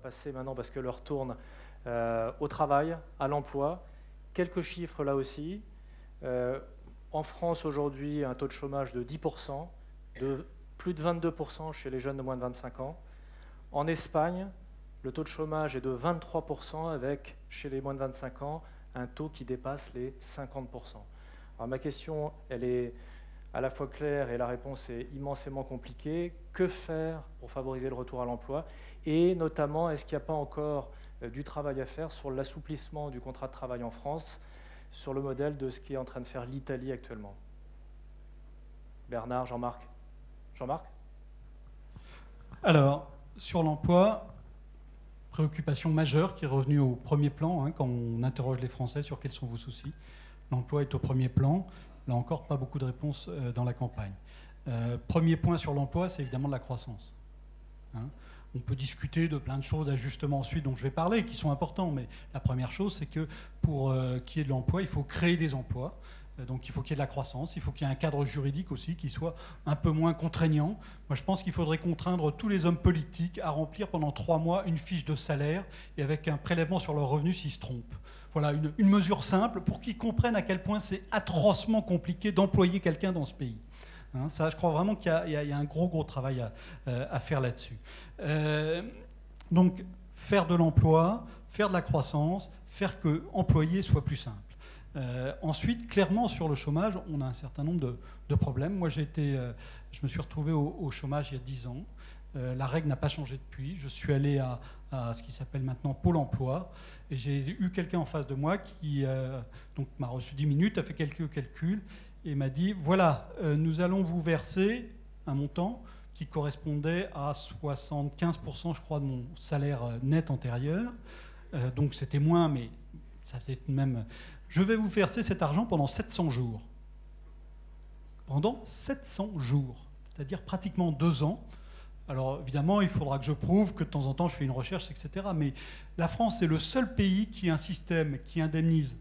passer maintenant, parce que l'heure tourne, au travail, à l'emploi. Quelques chiffres là aussi. En France aujourd'hui, un taux de chômage de 10%, de plus de 22% chez les jeunes de moins de 25 ans. En Espagne, le taux de chômage est de 23% avec, chez les moins de 25 ans, un taux qui dépasse les 50%. Alors ma question, elle est à la fois claire et la réponse est immensément compliquée. Que faire pour favoriser le retour à l'emploi? Et notamment, est-ce qu'il n'y a pas encore du travail à faire sur l'assouplissement du contrat de travail en France, sur le modèle de ce qui est en train de faire l'Italie actuellement? Bernard, Jean-Marc? Jean-Marc? Alors, sur l'emploi, préoccupation majeure qui est revenue au premier plan quand on interroge les Français sur quels sont vos soucis. L'emploi est au premier plan. Là encore, pas beaucoup de réponses dans la campagne. Premier point sur l'emploi, c'est évidemment de la croissance. On peut discuter de plein de choses d'ajustement ensuite dont je vais parler, qui sont importants, mais la première chose, c'est que pour qu'il y ait de l'emploi, il faut créer des emplois. Donc il faut qu'il y ait de la croissance, il faut qu'il y ait un cadre juridique aussi qui soit un peu moins contraignant. Moi je pense qu'il faudrait contraindre tous les hommes politiques à remplir pendant 3 mois une fiche de salaire et avec un prélèvement sur leurs revenus s'ils se trompent. Voilà une mesure simple pour qu'ils comprennent à quel point c'est atrocement compliqué d'employer quelqu'un dans ce pays. Ça, je crois vraiment qu'il y a un gros travail à faire là-dessus. Donc faire de l'emploi, faire de la croissance, faire que employer soit plus simple. Ensuite, clairement, sur le chômage, on a un certain nombre de problèmes. Moi, je me suis retrouvé au chômage il y a 10 ans. La règle n'a pas changé depuis. Je suis allé à ce qui s'appelle maintenant Pôle emploi. Et j'ai eu quelqu'un en face de moi qui donc m'a reçu 10 minutes, a fait quelques calculs et m'a dit, voilà, nous allons vous verser un montant qui correspondait à 75%, je crois, de mon salaire net antérieur. Donc c'était moins, mais ça faisait tout de même... Je vais vous verser cet argent pendant 700 jours. Pendant 700 jours, c'est-à-dire pratiquement 2 ans. Alors évidemment, il faudra que je prouve que de temps en temps, je fais une recherche, etc. Mais la France est le seul pays qui a un système qui indemnise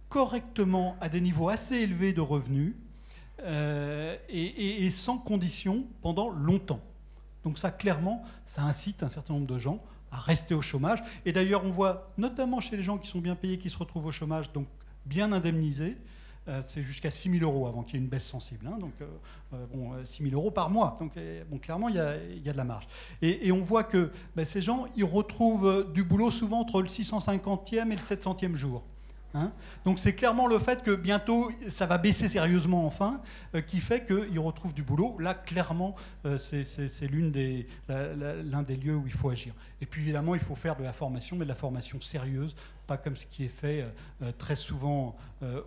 correctement à des niveaux assez élevés de revenus et sans conditions pendant longtemps. Donc ça, clairement, ça incite un certain nombre de gens à rester au chômage. Et d'ailleurs, on voit notamment chez les gens qui sont bien payés, qui se retrouvent au chômage, donc bien indemnisés, c'est jusqu'à 6 000 € avant qu'il y ait une baisse sensible. Donc, 6 000 € par mois. Donc, clairement, il y a de la marge. Et on voit que ces gens, ils retrouvent du boulot souvent entre le 650e et le 700e jour. Donc c'est clairement le fait que bientôt ça va baisser sérieusement enfin qui fait qu'ils retrouvent du boulot. Là clairement c'est l'un des lieux où il faut agir. Et puis évidemment il faut faire de la formation, mais de la formation sérieuse, pas comme ce qui est fait très souvent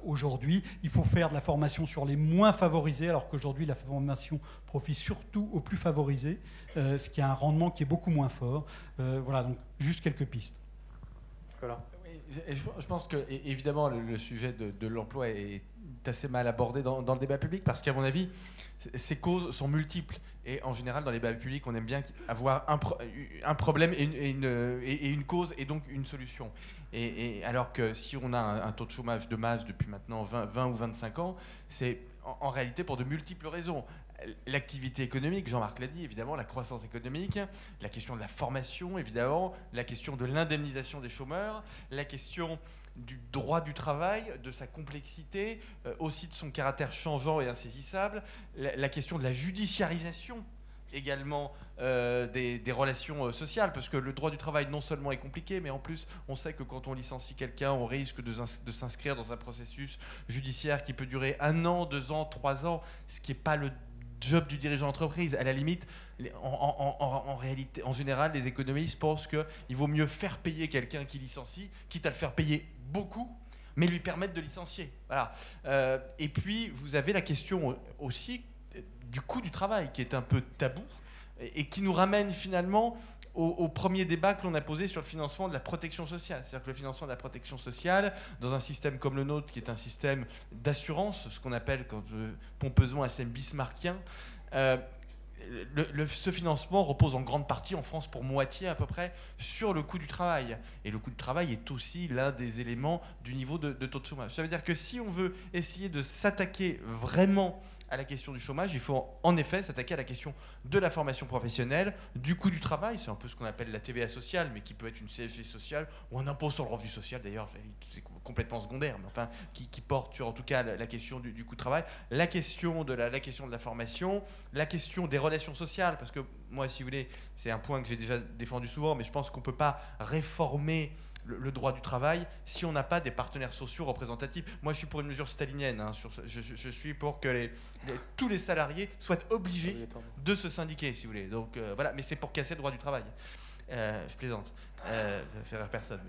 aujourd'hui. Il faut faire de la formation sur les moins favorisés, alors qu'aujourd'hui la formation profite surtout aux plus favorisés, ce qui a un rendement qui est beaucoup moins fort. Voilà, donc juste quelques pistes. Voilà. Je pense que, évidemment, le sujet de l'emploi est assez mal abordé dans le débat public parce qu'à mon avis, ces causes sont multiples. Et en général, dans les débats publics, on aime bien avoir un problème et une cause et donc une solution. Et alors que si on a un taux de chômage de masse depuis maintenant 20 ou 25 ans, c'est en réalité pour de multiples raisons. L'activité économique, Jean-Marc l'a dit, évidemment, la croissance économique, la question de la formation, évidemment, la question de l'indemnisation des chômeurs, la question du droit du travail, de sa complexité, aussi de son caractère changeant et insaisissable, la question de la judiciarisation également des relations sociales, parce que le droit du travail non seulement est compliqué, mais en plus on sait que quand on licencie quelqu'un, on risque de s'inscrire dans un processus judiciaire qui peut durer 1 an, 2 ans, 3 ans, ce qui n'est pas le job du dirigeant d'entreprise. À la limite, en réalité, en général, les économistes pensent qu'il vaut mieux faire payer quelqu'un qui licencie, quitte à le faire payer beaucoup, mais lui permettre de licencier. Voilà. Et puis, vous avez la question aussi du coût du travail, qui est un peu tabou, et qui nous ramène finalement au premier débat que l'on a posé sur le financement de la protection sociale. C'est-à-dire que le financement de la protection sociale, dans un système comme le nôtre, qui est un système d'assurance, ce qu'on appelle pompeusement un système bismarckien, ce financement repose en grande partie, en France pour moitié à peu près, sur le coût du travail. Et le coût du travail est aussi l'un des éléments du niveau de taux de chômage. Ça veut dire que si on veut essayer de s'attaquer vraiment à la question du chômage, il faut en effet s'attaquer à la question de la formation professionnelle, du coût du travail, c'est un peu ce qu'on appelle la TVA sociale, mais qui peut être une CSG sociale ou un impôt sur le revenu social d'ailleurs, c'est complètement secondaire, mais enfin qui porte sur en tout cas la question du coût de travail, la question de la formation, la question des relations sociales, parce que moi, si vous voulez, c'est un point que j'ai déjà défendu souvent, mais je pense qu'on ne peut pas réformer le droit du travail si on n'a pas des partenaires sociaux représentatifs. Moi, je suis pour une mesure stalinienne. Hein, je suis pour que tous les salariés soient obligés de se syndiquer, si vous voulez. Donc voilà, mais c'est pour casser le droit du travail. Je plaisante. Faire rire personne.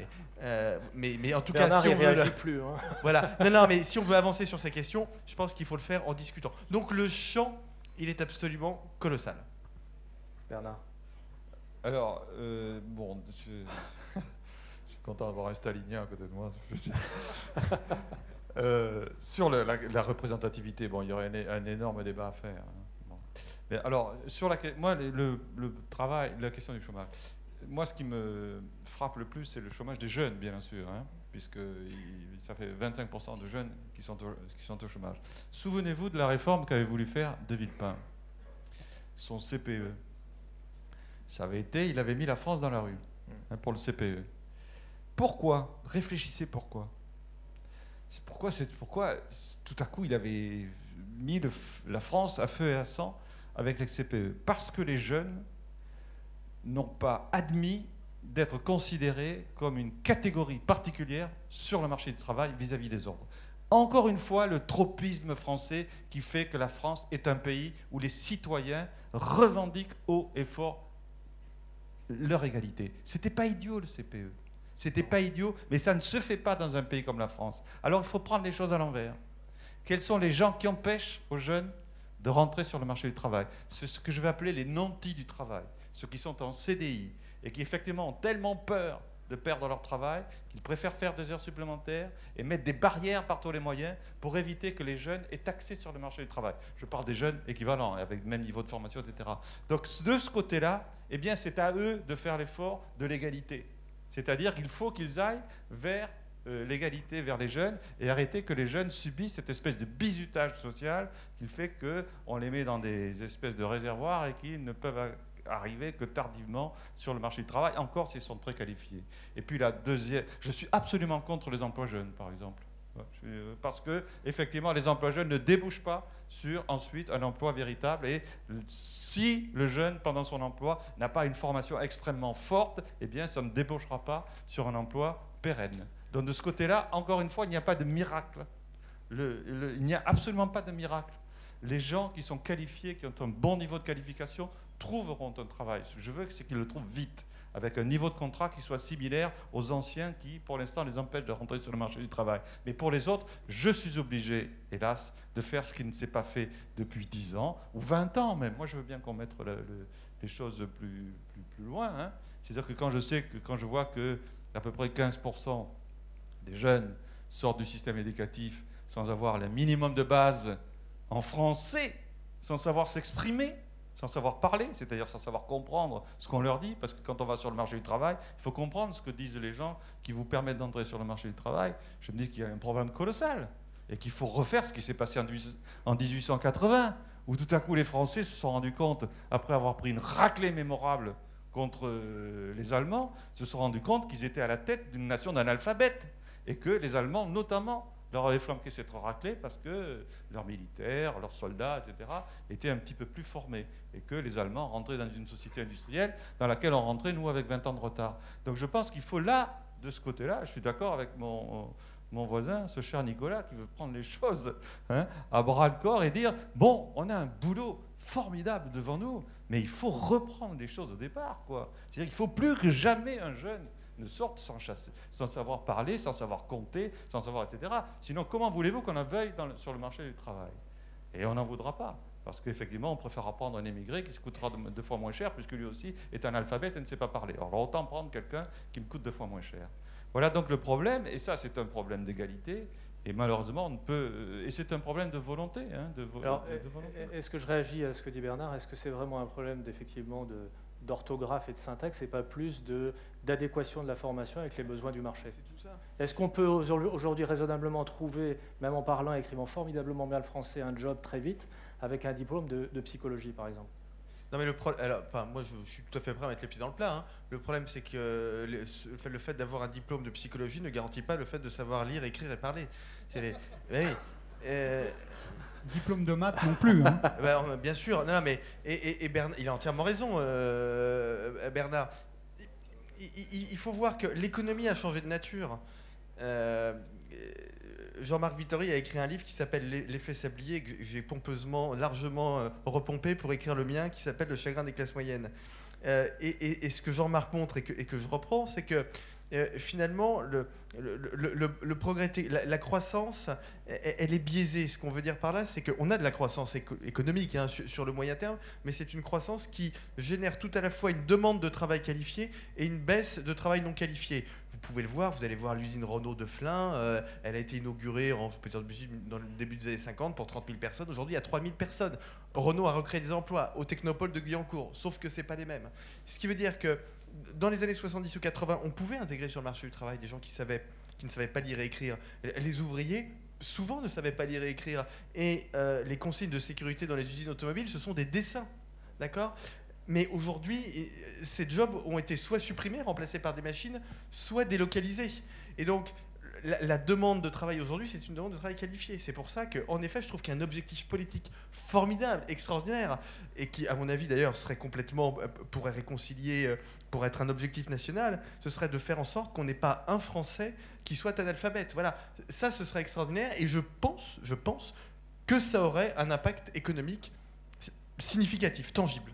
Mais en tout Bernard, cas, si on veut... réagit plus. Hein. Voilà. Non, mais si on veut avancer sur ces questions, je pense qu'il faut le faire en discutant. Donc le champ, il est absolument colossal. Bernard. Alors, bon... Content d'avoir un stalinien à côté de moi. Sur la représentativité, bon, il y aurait un énorme débat à faire. Hein. Bon. Mais alors, sur moi, le travail, la question du chômage, moi, ce qui me frappe le plus, c'est le chômage des jeunes, bien sûr, hein, puisque ça fait 25% de jeunes qui sont au chômage. Souvenez-vous de la réforme qu'avait voulu faire De Villepin, son CPE. Ça avait été, il avait mis la France dans la rue, hein, pour le CPE. Pourquoi? Réfléchissez pourquoi. Pourquoi tout à coup il avait mis la France à feu et à sang avec les CPE? Parce que les jeunes n'ont pas admis d'être considérés comme une catégorie particulière sur le marché du travail vis-à-vis des autres. Encore une fois, le tropisme français qui fait que la France est un pays où les citoyens revendiquent haut et fort leur égalité. C'était pas idiot le CPE. C'était pas idiot, mais ça ne se fait pas dans un pays comme la France. Alors il faut prendre les choses à l'envers. Quels sont les gens qui empêchent aux jeunes de rentrer sur le marché du travail? C'est ce que je vais appeler les nantis du travail, ceux qui sont en CDI et qui effectivement ont tellement peur de perdre leur travail qu'ils préfèrent faire 2 heures supplémentaires et mettre des barrières par tous les moyens pour éviter que les jeunes aient accès sur le marché du travail. Je parle des jeunes équivalents, avec le même niveau de formation, etc. Donc de ce côté-là, eh bien, c'est à eux de faire l'effort de l'égalité. C'est-à-dire qu'il faut qu'ils aillent vers l'égalité, vers les jeunes, et arrêter que les jeunes subissent cette espèce de bizutage social qui fait qu'on les met dans des espèces de réservoirs et qu'ils ne peuvent arriver que tardivement sur le marché du travail, encore s'ils sont très qualifiés. Et puis la deuxième, je suis absolument contre les emplois jeunes, par exemple. Parce que, effectivement, les emplois jeunes ne débouchent pas sur ensuite un emploi véritable. Et si le jeune, pendant son emploi, n'a pas une formation extrêmement forte, eh bien, ça ne débouchera pas sur un emploi pérenne. Donc, de ce côté-là, encore une fois, il n'y a pas de miracle. Il n'y a absolument pas de miracle. Les gens qui sont qualifiés, qui ont un bon niveau de qualification, trouveront un travail. Je veux qu'ils le trouvent vite, avec un niveau de contrat qui soit similaire aux anciens qui, pour l'instant, les empêchent de rentrer sur le marché du travail. Mais pour les autres, je suis obligé, hélas, de faire ce qui ne s'est pas fait depuis 10 ans, ou 20 ans même. Moi, je veux bien qu'on mette les choses plus loin. Hein. C'est-à-dire que quand je vois que à peu près 15% des jeunes sortent du système éducatif sans avoir le minimum de base en français, sans savoir s'exprimer, sans savoir parler, c'est-à-dire sans savoir comprendre ce qu'on leur dit, parce que quand on va sur le marché du travail, il faut comprendre ce que disent les gens qui vous permettent d'entrer sur le marché du travail. Je me dis qu'il y a un problème colossal et qu'il faut refaire ce qui s'est passé en 1880, où tout à coup les Français se sont rendus compte, après avoir pris une raclée mémorable contre les Allemands, se sont rendus compte qu'ils étaient à la tête d'une nation d'analphabètes et que les Allemands, notamment, leur avaient flanqué cette raclée parce que leurs militaires, leurs soldats, etc., étaient un petit peu plus formés et que les Allemands rentraient dans une société industrielle dans laquelle on rentrait, nous, avec 20 ans de retard. Donc je pense qu'il faut là, de ce côté-là, je suis d'accord avec mon voisin, ce cher Nicolas, qui veut prendre les choses à bras-le-corps et dire, bon, on a un boulot formidable devant nous, mais il faut reprendre les choses au départ, quoi. C'est-à-dire qu'il ne faut plus que jamais un jeune ne sortent sans savoir parler, sans savoir compter, sans savoir, etc. Sinon, comment voulez-vous qu'on en veuille sur le marché du travail? Et on n'en voudra pas. Parce qu'effectivement, on préférera prendre un émigré qui se coûtera 2 fois moins cher, puisque lui aussi est un analphabète et ne sait pas parler. Alors, autant prendre quelqu'un qui me coûte 2 fois moins cher. Voilà donc le problème, et ça, c'est un problème d'égalité. Et malheureusement, on peut. Et c'est un problème de volonté. Hein, Alors, est-ce que je réagis à ce que dit Bernard? Est-ce que c'est vraiment un problème, effectivement, d'orthographe et de syntaxe et pas plus d'adéquation de la formation avec les besoins du marché. C'est tout ça. Est-ce qu'on peut aujourd'hui raisonnablement trouver, même en parlant et écrivant formidablement bien le français, un job très vite avec un diplôme de psychologie, par exemple? Non mais moi je suis tout à fait prêt à mettre les pieds dans le plat. Hein. Le problème c'est que le fait d'avoir un diplôme de psychologie ne garantit pas le fait de savoir lire, écrire et parler. Oui. Diplôme de maths non plus. Hein. Bien sûr. Non, mais et Bernard, il a entièrement raison, Bernard. Il faut voir que l'économie a changé de nature. Jean-Marc Vittori a écrit un livre qui s'appelle L'effet sablier, que j'ai pompeusement, largement repompé pour écrire le mien, qui s'appelle Le chagrin des classes moyennes. Et ce que Jean-Marc montre et que je reprends, c'est que finalement, le progrès, la croissance, elle est biaisée. Ce qu'on veut dire par là, c'est qu'on a de la croissance économique hein, sur le moyen terme, mais c'est une croissance qui génère tout à la fois une demande de travail qualifié et une baisse de travail non qualifié. Vous pouvez le voir, vous allez voir l'usine Renault de Flins, elle a été inaugurée dans le début des années 50 pour 30 000 personnes. Aujourd'hui, il y a 3 000 personnes. Renault a recréé des emplois au Technopole de Guyancourt, sauf que ce n'est pas les mêmes. Ce qui veut dire que dans les années 70 ou 80, on pouvait intégrer sur le marché du travail des gens qui ne savaient pas lire et écrire. Les ouvriers, souvent, ne savaient pas lire et écrire. Et les consignes de sécurité dans les usines automobiles, ce sont des dessins. D'accord ? Mais aujourd'hui, ces jobs ont été soit supprimés, remplacés par des machines, soit délocalisés. Et donc, la demande de travail aujourd'hui, c'est une demande de travail qualifié. C'est pour ça qu'en effet, je trouve qu'il y a un objectif politique formidable, extraordinaire, et qui, à mon avis, d'ailleurs, pourrait réconcilier, pour être un objectif national, ce serait de faire en sorte qu'on n'ait pas un Français qui soit analphabète. Voilà, ça, ce serait extraordinaire, et je pense que ça aurait un impact économique significatif, tangible.